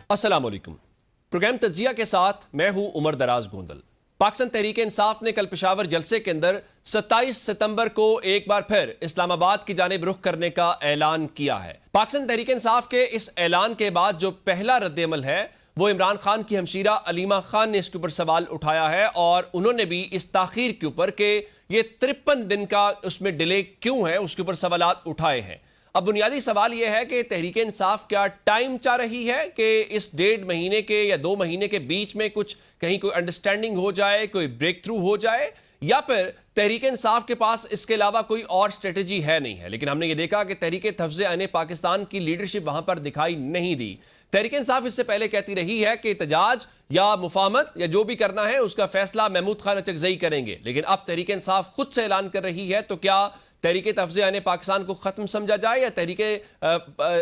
अस्सलाम वालेकुम। प्रोग्राम तज्जिया के साथ मैं हूं उमर दराज गोंदल। पाकिस्तान तहरीक इंसाफ ने कल पेशावर जलसे के अंदर 27 सितंबर को एक बार फिर इस्लामाबाद की जानिब रुख करने का ऐलान किया है। पाकिस्तान तहरीक इंसाफ के इस ऐलान के बाद जो पहला रद्द-ए-अमल है वो इमरान खान की हमशीरा अलीमा खान ने इसके ऊपर सवाल उठाया है और उन्होंने भी इस ताखीर के ऊपर कि ये 53 दिन का उसमें डिले क्यों है उसके ऊपर सवालात उठाए हैं। अब बुनियादी सवाल यह है कि तहरीक इंसाफ क्या टाइम चाह रही है कि इस 1.5 महीने के या 2 महीने के बीच में कुछ कहीं कोई अंडरस्टैंडिंग हो जाए, कोई ब्रेक थ्रू हो जाए, या फिर तहरीक इंसाफ के पास इसके अलावा कोई और स्ट्रेटजी है नहीं है। लेकिन हमने ये देखा कि तहरीक तफ्ज़े-ए-आईन पाकिस्तान की लीडरशिप वहां पर दिखाई नहीं दी। तहरीक इंसाफ इससे पहले कहती रही है कि एहतजाज या मुफाहमत या जो भी करना है उसका फैसला महमूद खान अचकज़ई करेंगे, लेकिन अब तहरीक इंसाफ खुद से ऐलान कर रही है। तो क्या तहरीक तफ्ज़े-ए-आईन पाकिस्तान को खत्म समझा जाए या तहरीक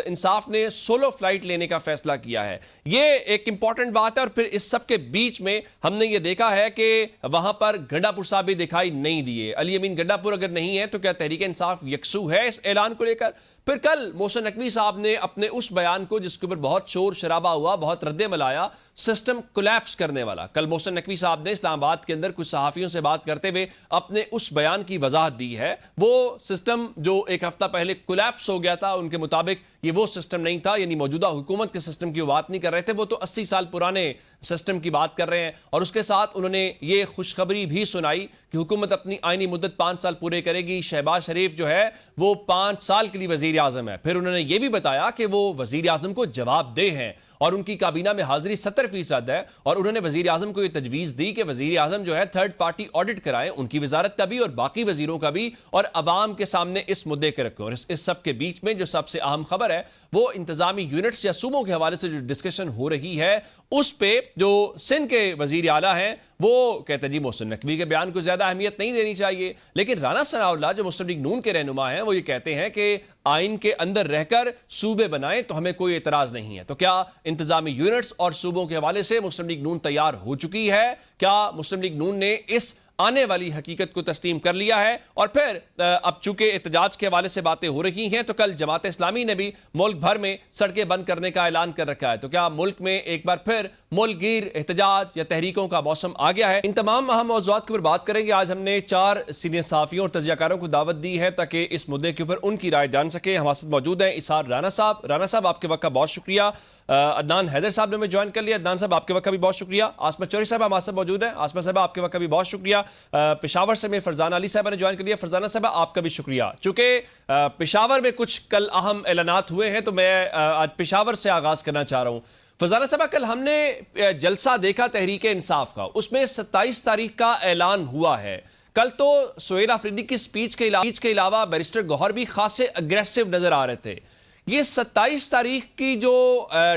इंसाफ ने सोलो फ्लाइट लेने का फैसला किया है? ये एक इंपॉर्टेंट बात है। और फिर इस सब के बीच में हमने ये देखा है कि वहां पर गंडापुर साहब भी दिखाई नहीं दिए। अली अमीन गंडापुर अगर नहीं है तो क्या तहरीक इंसाफ यकसू है इस ऐलान को लेकर? फिर कल मोहसिन नकवी साहब ने अपने उस बयान को जिसके ऊपर बहुत शोर शराबा हुआ, बहुत रद्द-ए-अमल आया, सिस्टम कोलैप्स करने वाला, कल मोहसिन नकवी साहब ने इस्लामाबाद के अंदर कुछ सहाफियों से बात करते हुए अपने उस बयान की वजाहत दी है। वो सिस्टम जो एक हफ्ता पहले कोलैप्स हो गया था, उनके मुताबिक ये वो सिस्टम नहीं था, यानी मौजूदा हुकूमत के सिस्टम की बात नहीं कर रहे थे, वो तो 80 साल पुराने सिस्टम की बात कर रहे हैं। और उसके साथ उन्होंने ये खुशखबरी भी सुनाई कि हुकूमत अपनी आईनी मुद्दत 5 साल पूरे करेगी। शहबाज शरीफ जो है वो 5 साल के लिए वजीर आजम है। फिर उन्होंने ये भी बताया कि वो वजीर आजम को जवाबदेह हैं और उनकी काबीना में हाजिरी 70% है। और उन्होंने वजीर आजम को यह तजवीज दी कि वजीर आजम जो है थर्ड पार्टी ऑडिट कराएं, उनकी वजारत का भी और बाकी वजीरों का भी, और अवाम के सामने इस मुद्दे के रखें। और इस सब के बीच में जो सबसे अहम खबर है वो इंतजामी यूनिट्स या सूबों के हवाले से जो डिस्कशन हो रही है उस पे जो सिंध के वजीर आला हैं वो कहते हैं जी मोहसिन नकवी के बयान को ज्यादा अहमियत नहीं देनी चाहिए। लेकिन राना सनाउल्लाह जो मुस्लिम लीग नून के रहनुमा हैं वो ये कहते हैं कि आइन के अंदर रहकर सूबे बनाएं तो हमें कोई एतराज नहीं है। तो क्या इंतजामी यूनिट्स और सूबों के हवाले से मुस्लिम लीग नून तैयार हो चुकी है? क्या मुस्लिम लीग नून ने इस आने वाली हकीकत को तस्लीम कर लिया है? और फिर अब चूंकि एहतजाज के हवाले से बातें हो रही हैं तो कल जमात इस्लामी ने भी मुल्क भर में सड़कें बंद करने का ऐलान कर रखा है। तो क्या मुल्क में एक बार फिर मुल्कगीर एहतजाज या तहरीकों का मौसम आ गया है? इन तमाम अहम मौज़ूआत के ऊपर बात करेंगे। आज हमने 4 सीनियर सहाफ़ियों और तज्ज़ियाकारों को दावत दी है ताकि इस मुद्दे के ऊपर उनकी राय जान सके। हमारे साथ मौजूद हैं इसार राना साहब। राना साहब आपके वक्त का बहुत शुक्रिया। अदनान हैदर साहब ने हमें ज्वाइन कर लिया। अदनान साहब आपके वक्त का भी बहुत शुक्रिया। आसमा चौधरी साहब हमारे साथ मौजूद हैं। आसमा साहब आपके वक्त का भी बहुत शुक्रिया। पेशावर से में फरजाना अली साहब ने ज्वाइन कर लिया। फरजाना साहब आपका भी शुक्रिया। चूंकि पेशावर में कुछ कल अहम ऐलानात हुए हैं तो मैं आज पेशावर से आगाज करना चाह रहा हूँ। फरजाना साहब, कल हमने जलसा देखा तहरीक इंसाफ का, उसमें 27 तारीख का ऐलान हुआ है। कल तो सुहेल अफरीदी की स्पीच के अलावा बैरिस्टर गौहर भी खासे अग्रेसिव नजर आ रहे थे। ये 27 तारीख की जो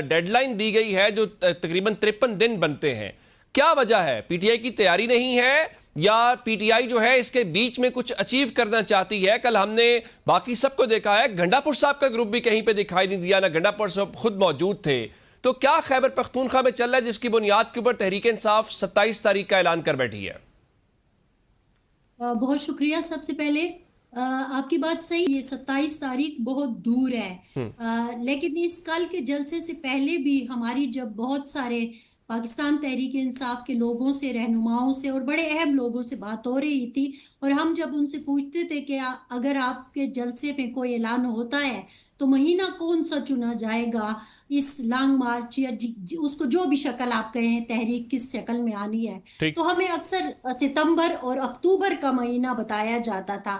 डेडलाइन दी गई है, जो तकरीबन 53 दिन बनते हैं, क्या वजह है? पीटीआई की तैयारी नहीं है या पीटीआई जो है इसके बीच में कुछ अचीव करना चाहती है? कल हमने बाकी सबको देखा है, गंडापुर साहब का ग्रुप भी कहीं पे दिखाई नहीं दिया, ना गंडापुर साहब खुद मौजूद थे। तो क्या खैबर पख्तूनख्वा में चल रहा है जिसकी बुनियाद के ऊपर तहरीक इंसाफ 27 तारीख का ऐलान कर बैठी है? बहुत शुक्रिया। सबसे पहले आपकी बात सही, ये 27 तारीख बहुत दूर है। लेकिन इस कल के जलसे से पहले भी हमारी जब बहुत सारे पाकिस्तान तहरीक इंसाफ के लोगों से, रहनुमाओं से और बड़े अहम लोगों से बात हो रही थी, और हम जब उनसे पूछते थे कि अगर आपके जलसे में कोई ऐलान होता है तो महीना कौन सा चुना जाएगा, इस लॉन्ग मार्च या उसको जो भी शक्ल आप कहें, तहरीक किस शक्ल में आनी है, तो हमें अक्सर सितंबर और अक्टूबर का महीना बताया जाता था।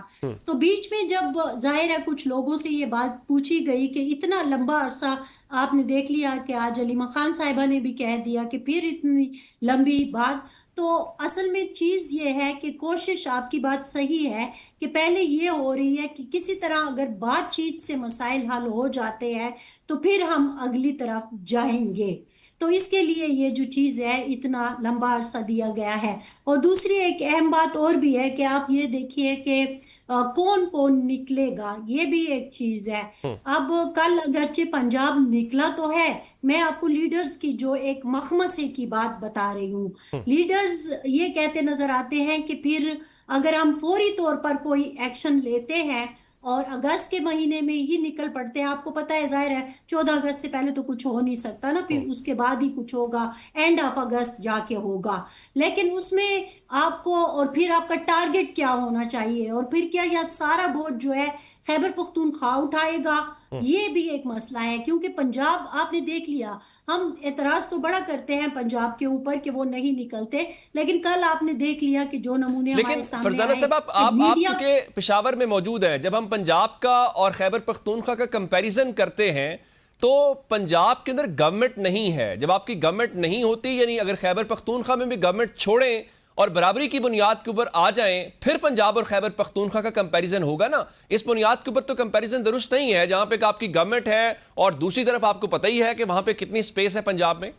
तो बीच में जब जाहिर है कुछ लोगों से ये बात पूछी गई कि इतना लंबा अरसा आपने देख लिया कि आज अलीमा खान साहिबा ने भी कह दिया कि फिर इतनी लंबी बात, तो असल में चीज़ ये है कि कोशिश, आपकी बात सही है कि पहले ये हो रही है कि किसी तरह अगर बातचीत से मसाइल हल हो जाते हैं तो फिर हम अगली तरफ जाएंगे। तो इसके लिए ये जो चीज़ है इतना लंबा अरसा दिया गया है। और दूसरी एक अहम बात और भी है कि आप ये देखिए कि कौन कौन निकलेगा, ये भी एक चीज़ है। अब कल अगरचे पंजाब निकला तो है, मैं आपको लीडर्स की जो एक मखमसे की बात बता रही हूँ। लीडर्स ये कहते नजर आते हैं कि फिर अगर हम फौरी तौर पर कोई एक्शन लेते हैं اور اگست کے مہینے میں ہی نکل پڑتے ہیں. آپ کو پتہ ہے ظاہر ہے 14 اگست سے پہلے تو کچھ ہو نہیں سکتا نا, پھر اس کے بعد ہی کچھ ہوگا, اینڈ آف اگست جا کے ہوگا. لیکن اس میں آپ کو, اور پھر آپ کا ٹارگٹ کیا ہونا چاہیے, اور پھر کیا یہ سارا بوجھ جو ہے خیبر پختونخوا اٹھائے گا, یہ بھی ایک مسئلہ ہے. کیونکہ پنجاب آپ نے دیکھ لیا, ہم اعتراض تو بڑا کرتے ہیں پنجاب کے اوپر کہ وہ نہیں نکلتے, لیکن کل آپ نے دیکھ لیا کہ جو نمونے ہمارے لیکن سامنے فرزانہ آئے صاحب کہ آپ میڈیا. چونکہ پشاور میں موجود ہیں, جب ہم پنجاب کا اور خیبر پختونخوا کا کمپیریزن کرتے ہیں تو پنجاب کے اندر گورنمنٹ نہیں ہے. جب آپ کی گورنمنٹ نہیں ہوتی, یعنی اگر خیبر پختونخوا میں بھی گورنمنٹ چھوڑیں اور برابری کی بنیاد کے اوپر آ جائیں, پھر پنجاب اور خیبر پختونخوا کا کمپیریزن ہوگا نا. اس بنیاد کے اوپر تو کمپیریزن درست نہیں ہے, جہاں پہ آپ کی گورنمنٹ ہے اور دوسری طرف آپ کو پتہ ہی ہے کہ وہاں پہ کتنی سپیس ہے پنجاب میں.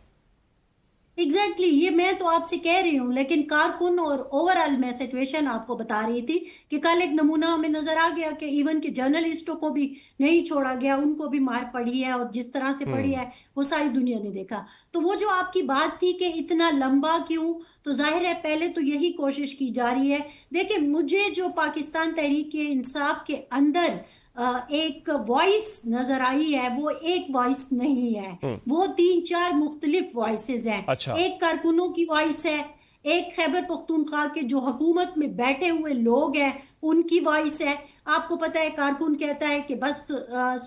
ایگزیکٹلی یہ میں تو آپ سے کہہ رہی ہوں, لیکن کارکن اور اوورآل میں سچویشن آپ کو بتا رہی تھی کہ کل ایک نمونہ ہمیں نظر آ گیا کہ ایون کہ جرنلسٹوں کو بھی نہیں چھوڑا گیا, ان کو بھی مار پڑی ہے, اور جس طرح سے پڑی ہے وہ ساری دنیا نے دیکھا. تو وہ جو آپ کی بات تھی کہ اتنا لمبا کیوں, تو ظاہر ہے پہلے تو یہی کوشش کی جا رہی ہے. دیکھیں مجھے جو پاکستان تحریک انصاف کے اندر ایک وائس نظر آئی ہے, وہ ایک وائس نہیں ہے, وہ 3-4 مختلف وائسز ہیں. اچھا, ایک کارکنوں کی وائس ہے, ایک خیبر پختونخوا کے جو حکومت میں بیٹھے ہوئے لوگ ہیں ان کی وائس ہے. آپ کو پتہ ہے کارکن کہتا ہے کہ بس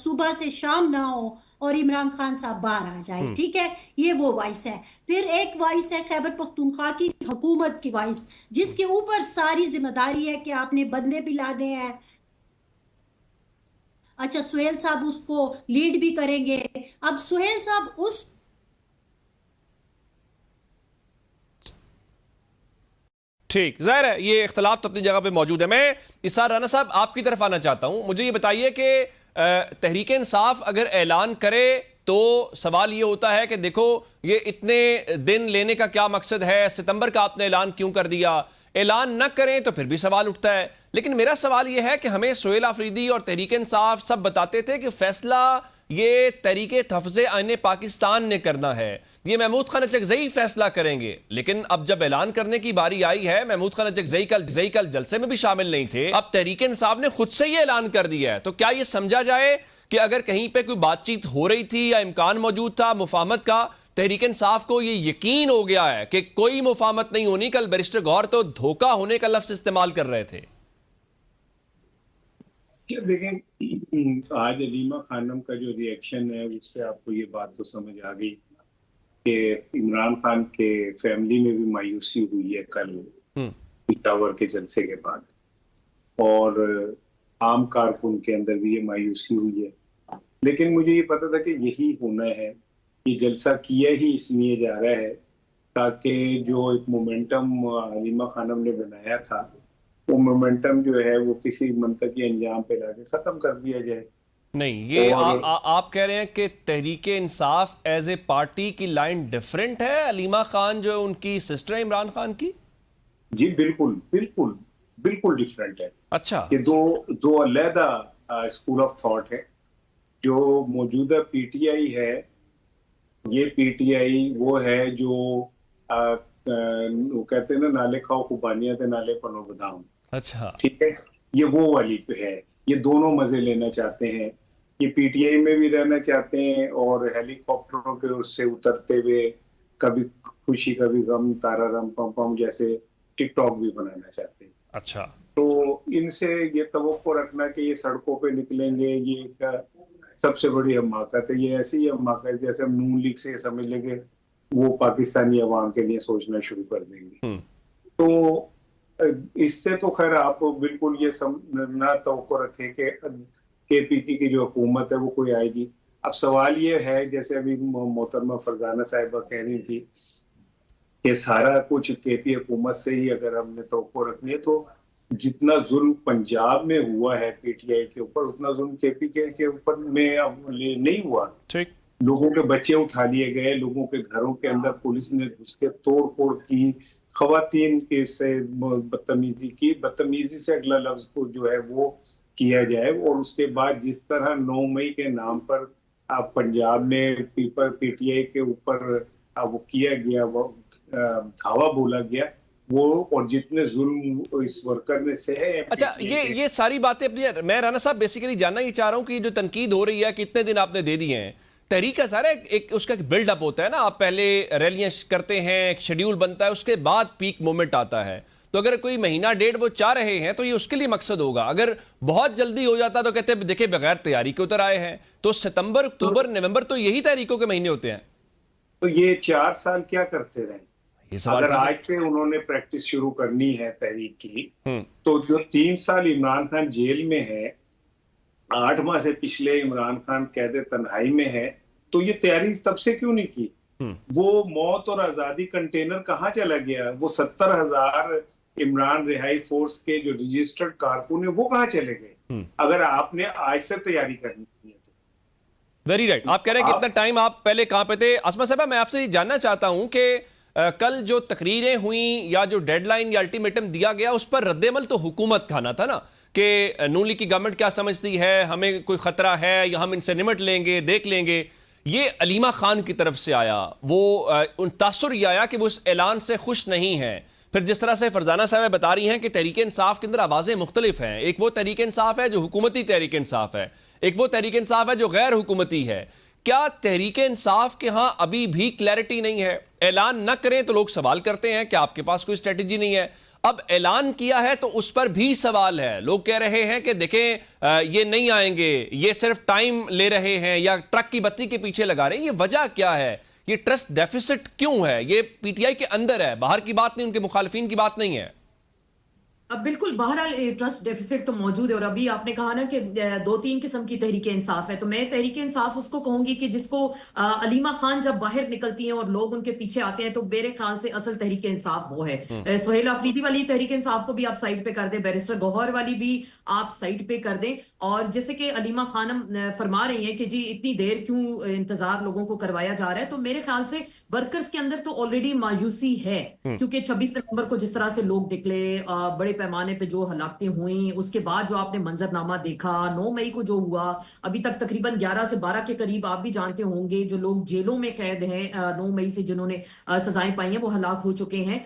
صبح سے شام نہ ہو اور عمران خان صاحب باہر آ جائے, ٹھیک ہے, یہ وہ وائس ہے. پھر ایک وائس ہے خیبر پختونخوا کی حکومت کی وائس, جس کے اوپر ساری ذمہ داری ہے کہ آپ نے بندے بھی لانے ہیں. اچھا سہیل صاحب اس کو لیڈ بھی کریں گے. اب سہیل صاحب اس ٹھیک, ظاہر ہے یہ اختلاف تو اپنی جگہ پہ موجود ہے. میں اسار رانا صاحب آپ کی طرف آنا چاہتا ہوں. مجھے یہ بتائیے کہ تحریک انصاف اگر اعلان کرے تو سوال یہ ہوتا ہے کہ دیکھو یہ اتنے دن لینے کا کیا مقصد ہے, ستمبر کا آپ نے اعلان کیوں کر دیا. اعلان نہ کریں تو پھر بھی سوال اٹھتا ہے. لیکن میرا سوال یہ ہے کہ ہمیں سہیل آفریدی اور تحریک انصاف سب بتاتے تھے کہ فیصلہ یہ تحریک تحفظ آئین پاکستان نے کرنا ہے, یہ محمود خان اچکزئی فیصلہ کریں گے. لیکن اب جب اعلان کرنے کی باری آئی ہے, محمود خان اچکزئی کل جلسے میں بھی شامل نہیں تھے, اب تحریک انصاف نے خود سے یہ اعلان کر دیا ہے. تو کیا یہ سمجھا جائے کہ اگر کہیں پہ کوئی بات چیت ہو رہی تھی یا امکان موجود تھا مفاہمت کا, تحریک انصاف کو یہ یقین ہو گیا ہے کہ کوئی مفاہمت نہیں ہونی. کل بیرسٹر گوہر تو دھوکہ ہونے کا لفظ استعمال کر رہے تھے. دیکھیں آج علیمہ خانم کا جو ری ایکشن ہے اس سے آپ کو یہ بات تو سمجھ آ گئی کہ عمران خان کے فیملی میں بھی مایوسی ہوئی ہے کل پشاور کے جلسے کے بعد, اور عام کارکن کے اندر بھی یہ مایوسی ہوئی ہے. لیکن مجھے یہ پتا تھا کہ یہی ہونا ہے, یہ جلسہ کیا ہی اس لیے جا رہا ہے تاکہ جو ایک مومنٹم علیمہ خانم نے بنایا تھا وہ مومنٹم جو ہے وہ کسی منطقی انجام پہ لا کے ختم کر دیا جائے. نہیں, یہ آپ کہہ رہے ہیں کہ Tehreek Insaf as a party کی لائن ڈیفرنٹ ہے علیمہ خان جو ان کی سسٹر ہے عمران خان کی. جی بالکل بالکل بالکل ڈیفرنٹ ہے. اچھا, یہ دو علیحدہ اسکول آف تھاٹ ہے. جو موجودہ پی ٹی آئی ہے, یہ پی ٹی آئی وہ ہے جو وہ کہتے ہیں نا نالے کھاؤ خوبانیاں تے نالے پنو بدام. اچھا, ٹھیک ہے, یہ وہ والی پہ ہے. یہ دونوں مزے لینا چاہتے ہیں. یہ پی ٹی آئی میں بھی رہنا چاہتے ہیں اور ہیلی کاپٹروں کے اس سے اترتے ہوئے کبھی خوشی کبھی غم تارا رم پم پم جیسے ٹک ٹاک بھی بنانا چاہتے ہیں. اچھا, تو ان سے یہ توقع رکھنا کہ یہ سڑکوں پہ نکلیں گے, یہ ایک سب سے بڑی حماقت ہے. یہ ایسی حماقت جیسے ہم نون لیگ سے سمجھ لیں گے وہ پاکستانی عوام کے لیے سوچنا شروع کر دیں گے. تو اس سے تو خیر آپ بالکل یہ نہ توقع رکھیں کہ کے پی کی جو حکومت ہے وہ کوئی آئے گی. اب سوال یہ ہے جیسے ابھی محترمہ فرزانہ صاحبہ کہہ رہی تھی کہ سارا کچھ کے پی حکومت سے ہی اگر ہم نے توقع رکھنی ہے تو جتنا ظلم پنجاب میں ہوا ہے پی ٹی آئی کے اوپر اتنا ظلم کے پی کے اوپر میں نہیں ہوا. ٹھیک, لوگوں کے بچے اٹھا لیے گئے, لوگوں کے گھروں کے اندر پولیس نے گھس کے توڑ پھوڑ کی, خواتین کے سے بدتمیزی کی, بدتمیزی سے اگلا لفظ کو جو ہے وہ کیا جائے. اور اس کے بعد جس طرح 9 مئی کے نام پر پنجاب میں پی ٹی آئی کے اوپر وہ کیا گیا, وہ دھاوا بولا گیا, वो और जितने जुल्म इस वर्कर ने सहे हैं। अच्छा, ये सारी बातें अपनी, मैं राना साहब बेसिकली जानना ये चाह रहा हूं कि जो तनकीद हो रही है कि इतने दिन आपने दे दिए हैं, तहरीक का सारा एक उसका बिल्डअप होता है ना, आप पहले रैलियां करते हैं, एक शेड्यूल बनता है, उसके बाद पीक मोमेंट आता है। तो अगर कोई महीना डेढ़ वो चाह रहे हैं तो ये उसके लिए मकसद होगा। अगर बहुत जल्दी हो जाता तो कहते हैं देखिए बगैर तैयारी के उतर आए हैं। तो सितंबर, अक्टूबर, नवंबर तो यही तहरीकों के महीने होते हैं। तो ये 4 साल क्या करते रहे? ये सवाल अगर आज से उन्होंने प्रैक्टिस शुरू करनी है तहरीक की, तो जो 3 साल इमरान खान जेल में है, 8 माह से पिछले इमरान खान कैद तन्हाई में है, तो ये तैयारी तब से क्यों नहीं की? वो मौत और आजादी कंटेनर कहाँ चला गया? वो 70,000 इमरान रिहाई फोर्स के जो रजिस्टर्ड कारकुन है वो कहाँ चले गए? अगर आपने आज से तैयारी करनी है तो। Very right. आप कह रहे हैं कि इतना टाइम आप पहले कहां पे थे। असमा साहब, मैं आपसे ये जानना चाहता हूं कि कल जो तकरीरें हुई या जो डेडलाइन या अल्टीमेटम दिया गया, उस पर रद्देमल तो हुकूमत का आना था ना, कि नून लीग की गवर्नमेंट क्या समझती है, हमें कोई खतरा है या हम इनसे निमट लेंगे, देख लेंगे। ये अलीमा खान की तरफ से आया, वो उन तासुर ये आया कि वो इस ऐलान से खुश नहीं है। फिर जिस तरह से फरजाना साहब बता रही हैं कि तहरीक इंसाफ के अंदर आवाज़ें मुख्तलिफ हैं, एक वो तहरीक इंसाफ है जो हुकूमती तहरीक इंसाफ है, एक वो तहरीक इंसाफ है जो गैर हुकूमती है। क्या तहरीक इंसाफ के यहाँ अभी भी क्लैरिटी नहीं है? ऐलान न करें तो लोग सवाल करते हैं कि आपके पास कोई स्ट्रेटजी नहीं है। अब ऐलान किया है तो उस पर भी सवाल है। लोग कह रहे हैं कि देखें ये नहीं आएंगे, ये सिर्फ टाइम ले रहे हैं या ट्रक की बत्ती के पीछे लगा रहे हैं। ये वजह क्या है? ये ट्रस्ट डेफिसिट क्यों है? ये पीटीआई के अंदर है, बाहर की बात नहीं, उनके मुखालिफिन की बात नहीं है। अब बिल्कुल बहरहाल ट्रस्ट डेफिसिट तो मौजूद है। और अभी आपने कहा ना कि 2-3 किस्म की तहरीक इंसाफ है, तो मैं तहरीक इंसाफ उसको कहूंगी कि जिसको अलीमा खान जब बाहर निकलती हैं और लोग उनके पीछे आते हैं, तो मेरे ख्याल से असल तहरीक इंसाफ वो है। सुहेल अफरीदी वाली तहरीक इंसाफ को भी आप साइड पे कर दें, बैरिस्टर गौहर वाली भी आप साइड पे कर दें। और जैसे कि अलीमा खानम फरमा रही हैं कि जी इतनी देर क्यों इंतजार लोगों को करवाया जा रहा है, तो मेरे ख्याल से वर्कर्स के अंदर तो ऑलरेडी मायूसी है, क्योंकि 26 नवंबर को जिस तरह से लोग निकले, बड़े पैमाने पे जो हलाकतें हुई, उसके बाद जो आपने मंजरनामा देखा, 9 मई को जो हुआ, अभी तक तकरीबन 11 से 12 के करीब आप भी जानते होंगे जो लोग जेलों में कैद हैं 9 मई से, जिन्होंने सजाएं पाई हैं, वो हलाक हो चुके हैं।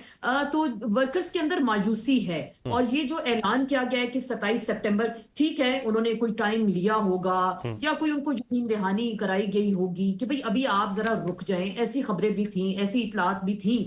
तो वर्कर्स के अंदर मायूसी है। और ये जो ऐलान किया गया है कि 27 सितंबर, ठीक है उन्होंने कोई टाइम लिया होगा या कोई उनको यकीन दहानी कराई गई होगी कि भाई अभी आप जरा रुक जाएं। ऐसी खबरें भी थी, ऐसी इतलात भी थी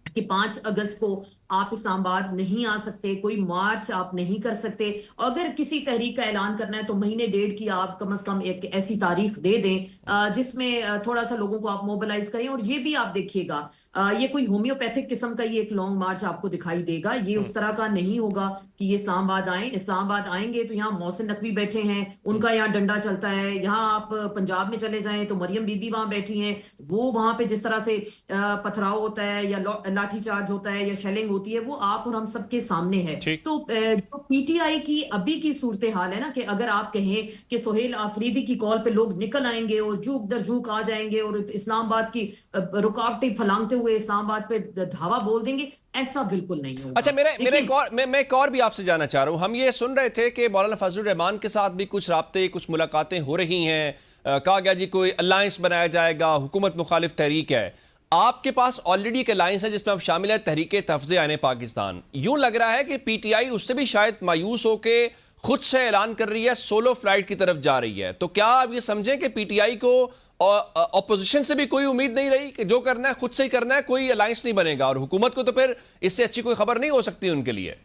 कि 5 अगस्त को आप इस्लामाबाद नहीं आ सकते, कोई मार्च आप नहीं कर सकते। अगर किसी तहरीक का ऐलान करना है तो महीने डेढ़ की आप कम से कम एक ऐसी तारीख दे दें जिसमें थोड़ा सा लोगों को आप मोबिलाइज करें। और ये भी आप देखिएगा, ये कोई होम्योपैथिक किस्म का ये एक लॉन्ग मार्च आपको दिखाई देगा, ये उस तरह का नहीं होगा कि ये इस्लामाबाद आए। इस्लामाबाद आएंगे तो यहाँ मोहसिन नकवी बैठे हैं, उनका यहाँ डंडा चलता है। यहाँ आप पंजाब में चले जाएं तो मरियम बीबी वहां बैठी हैं, वो वहां पे जिस तरह से पथराव होता है या लाठीचार्ज होता है या शेलिंग होती है, वो आप और हम सबके सामने है। तो जो पीटीआई की अभी की सूरत हाल है ना, कि अगर आप कहें कि सुहेल आफरीदी की कॉल पे लोग निकल आएंगे और झूक दर झूक आ जाएंगे और इस्लामाबाद की रुकावटें फलांगते हुए इस्लामाबाद पे धावा बोल देंगे, ऐसा बिल्कुल नहीं होगा। अच्छा, मैं एक और भी आपसे जानना चाह रहा हूं। हम ये सुन रहे थे कि मौलाना फजलुर रहमान के साथ भी कुछ राब्ते, कुछ मुलाकातें हो रही हैं, कहा गया जी कोई अलायंस बनाया जाएगा, हुकूमत मुखालिफ तहरीक है। आपके पास ऑलरेडी एक अलायंस है जिसमें आप शामिल है, तहरीक तहफ़्ज़े आने पाकिस्तान। यूं लग रहा है कि पीटीआई उससे भी शायद मायूस होके खुद से ऐलान कर रही है, सोलो फ्लाइट की तरफ जा रही है। तो क्या आप ये समझें कि पीटीआई को ऑपोजिशन से भी कोई उम्मीद नहीं रही कि जो करना है खुद से ही करना है, कोई अलायंस नहीं बनेगा, और हुकूमत को तो फिर इससे अच्छी कोई खबर नहीं हो सकती उनके लिए?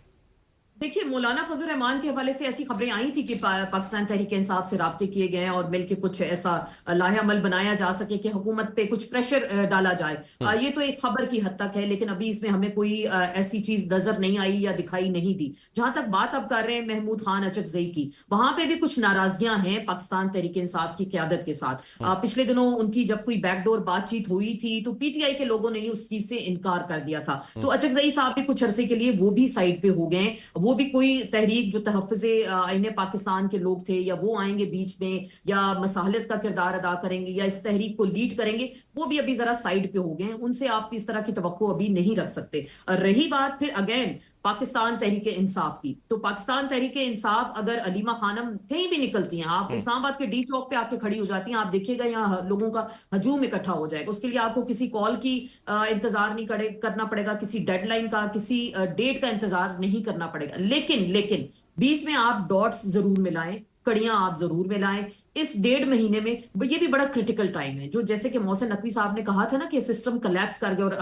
देखिए, मौलाना फजल रहमान के हवाले से ऐसी खबरें आई थी कि पाकिस्तान तहरीक इंसाफ से राब्ते किए गए हैं और मिलकर कुछ ऐसा लाहेअमल बनाया जा सके कि हुकूमत पे कुछ प्रेशर डाला जाए। ये तो एक खबर की हद तक है, लेकिन अभी इसमें हमें कोई ऐसी चीज नजर नहीं आई या दिखाई नहीं दी। जहां तक बात अब कर रहे हैं महमूद खान अचकजई की, वहां पे भी कुछ नाराजगियां हैं पाकिस्तान तहरीक इंसाफ की क्यादत के साथ। पिछले दिनों उनकी जब कोई बैकडोर बातचीत हुई थी तो पीटीआई के लोगों ने उस चीज से इनकार कर दिया था। तो अचकजई साहब भी कुछ अरसे के लिए वो भी साइड पे हो गए, وہ بھی کوئی تحریک جو تحفظ آئین پاکستان کے لوگ تھے یا وہ آئیں گے بیچ میں یا مصالحت کا کردار ادا کریں گے یا اس تحریک کو لیڈ کریں گے، وہ بھی ابھی ذرا سائیڈ پہ ہو گئے ہیں، ان سے آپ اس طرح کی توقع ابھی نہیں رکھ سکتے۔ رہی بات پھر اگین پاکستان تحریک انصاف کی، تو پاکستان تحریک انصاف اگر علیمہ خانم کہیں بھی نکلتی ہیں، آپ اسلام آباد کے ڈی چوک پہ آ کے کھڑی ہو جاتی ہیں، آپ دیکھیے گا یہاں لوگوں کا ہجوم اکٹھا ہو جائے گا، اس کے لیے آپ کو کسی کال کی انتظار نہیں کرنا پڑے گا، کسی ڈیڈ لائن کا، کسی ڈیٹ کا انتظار نہیں کرنا پڑے گا، لیکن بیچ میں آپ ڈاٹس ضرور ملائیں، کڑیاں آپ ضرور ملائیں۔ اس 1.5 مہینے میں یہ بھی بڑا کرٹیکل ٹائم ہے، جو جیسے کہ محسن نقوی صاحب نے کہا تھا نا کہ سسٹم کلیپس کر گیا، اور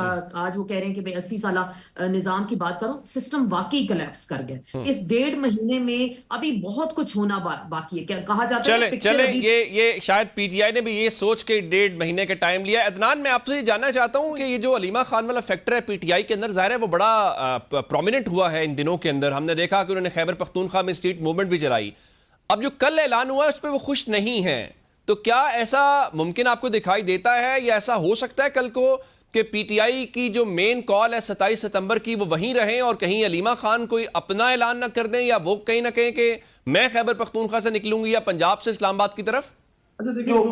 آج وہ کہہ رہے ہیں کہ میں 80 سالہ نظام کی بات کروں، سسٹم واقعی کلیپس کر گیا۔ اس 1.5 مہینے میں ابھی بہت کچھ ہونا باقی ہے، کیا کہا جاتا ہے چلیں یہ شاید پی ٹی آئی نے بھی یہ سوچ کے 1.5 مہینے کا ٹائم لیا۔ عدنان، میں آپ سے جاننا چاہتا ہوں کہ یہ جو علیمہ خان والا فیکٹر ہے پی ٹی آئی کے اندر، ظاہر ہے وہ بڑا پرومیننٹ ہوا ہے ان دنوں کے اندر، ہم نے دیکھا کہ انہوں نے خیبر پختونخوا میں اسٹریٹ موومنٹ بھی چلائی، اب جو کل اعلان ہوا ہے اس پہ وہ خوش نہیں ہیں، تو کیا ایسا ممکن آپ کو دکھائی دیتا ہے یا ایسا ہو سکتا ہے کل کو کہ پی ٹی آئی کی جو مین کال ہے 27 ستمبر کی وہ وہیں رہیں اور کہیں علیمہ خان کوئی اپنا اعلان نہ کر دیں، یا وہ کہیں نہ کہیں کہ میں خیبر پختونخوا سے نکلوں گی یا پنجاب سے اسلام آباد کی طرف؟ جو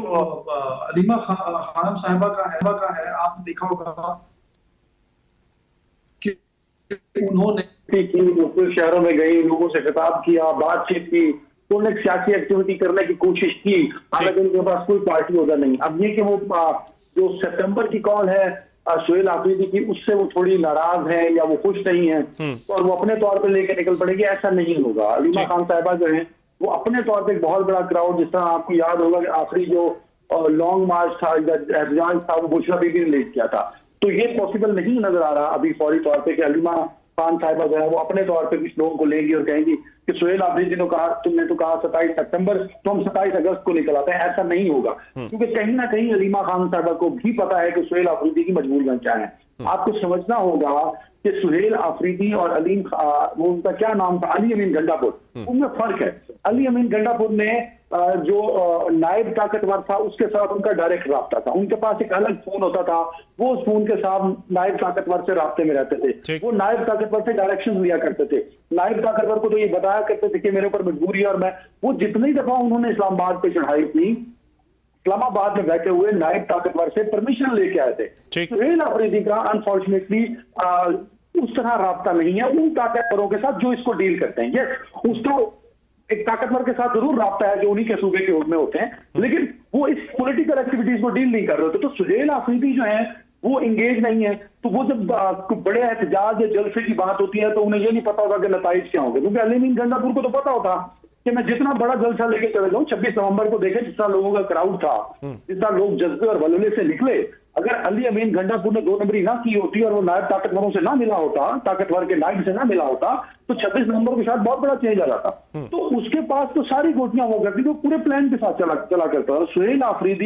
علیمہ خانم صاحبہ کا ہے، آپ نے دیکھا ہوگا کہ انہوں نے شہروں میں گئی، لوگوں سے خطاب کیا، بات چیت کی، انہوں نے سیاسی ایکٹیویٹی کرنے کی کوشش کی، حالانکہ ان کے پاس کوئی پارٹی ہوگا نہیں۔ اب یہ کہ وہ جو ستمبر کی کال ہے سہیل آفریدی کی، اس سے وہ تھوڑی ناراض ہیں یا وہ خوش نہیں ہیں اور وہ اپنے طور پہ لے کے نکل پڑے گی، ایسا نہیں ہوگا۔ علیمہ خان صاحبہ جو ہیں وہ اپنے طور پہ ایک بہت بڑا کراؤڈ، جس طرح آپ کو یاد ہوگا کہ آخری جو لانگ مارچ تھا، احتجاج تھا، وہ بشرا بی بی نے لیڈ کیا تھا، تو یہ پاسبل نہیں نظر آ رہا ابھی فوری طور پہ کہ علیمہ خان صاحبہ جو ہے وہ اپنے طور پہ کچھ لوگوں کو لیں گی اور کہیں گی کہ سہیل آفریدی نے کہا، تم نے تو کہا 27 ستمبر، تو ہم 27 اگست کو نکل آتے ہیں، ایسا نہیں ہوگا، کیونکہ کہیں نہ کہیں علیمہ خان صاحبہ کو بھی پتا ہے کہ سہیل آفریدی کی مجبوریاں کیا ہیں۔ آپ کو سمجھنا ہوگا کہ سہیل آفریدی اور وہ ان کا کیا نام تھا، علی امین گنڈا پور، ان میں فرق ہے۔ علی امین گنڈا پور میں جو نائب طاقتور تھا اس کے ساتھ ان کا ڈائریکٹ رابطہ تھا، ان کے پاس ایک الگ فون ہوتا تھا، وہ اس فون کے ساتھ نائب طاقتور سے رابطے میں رہتے تھے، وہ نائب طاقتور سے ڈائریکشن لیا کرتے تھے، نائب طاقتور کو تو یہ بتایا کرتے تھے کہ میرے اوپر مجبوری ہے، اور میں وہ جتنی دفعہ انہوں نے اسلام آباد پہ چڑھائی تھی، اسلام آباد میں بیٹھے ہوئے نائب طاقتور سے پرمیشن لے کے آئے تھے۔ سہیل آفریدی کا انفارچونیٹلی اس طرح رابطہ نہیں ہے ان طاقتوروں کے ساتھ جو اس کو ڈیل کرتے ہیں۔ یس، اس کو ایک طاقتور کے ساتھ ضرور رابطہ ہے جو انہی کے صوبے کے میں ہوتے ہیں، لیکن وہ اس پولیٹیکل ایکٹیویٹیز کو ڈیل نہیں کر رہے ہوتے۔ تو سہیل آفریدی جو ہیں وہ انگیج نہیں ہے، تو وہ جب بڑے احتجاج یا جلسے کی بات ہوتی ہے تو انہیں یہ نہیں پتا ہوگا کہ نتائج کیا ہوں گے، کیونکہ علی امین گنڈا پور کو تو پتا ہوتا کہ میں جتنا بڑا جلسہ لے کے چلے جاؤں، 26 نومبر کو دیکھیں جس طرح لوگوں کا کراؤڈ تھا، جس طرح لوگ جذبے اور ولولے سے نکلے، اگر علی امین گنڈا پور نے 2 نمبری نہ کی ہوتی اور وہ نائب طاقتوروں سے نہ ملا ہوتا، طاقتور کے نائب سے نہ ملا ہوتا، تو 26 نومبر کے ساتھ بہت بڑا چینج آ جاتا۔ تو اس کے پاس تو ساری گوٹیاں ہوا کرتی، تو پورے پلان کے ساتھ چلا کرتا۔ سہیل آفریدی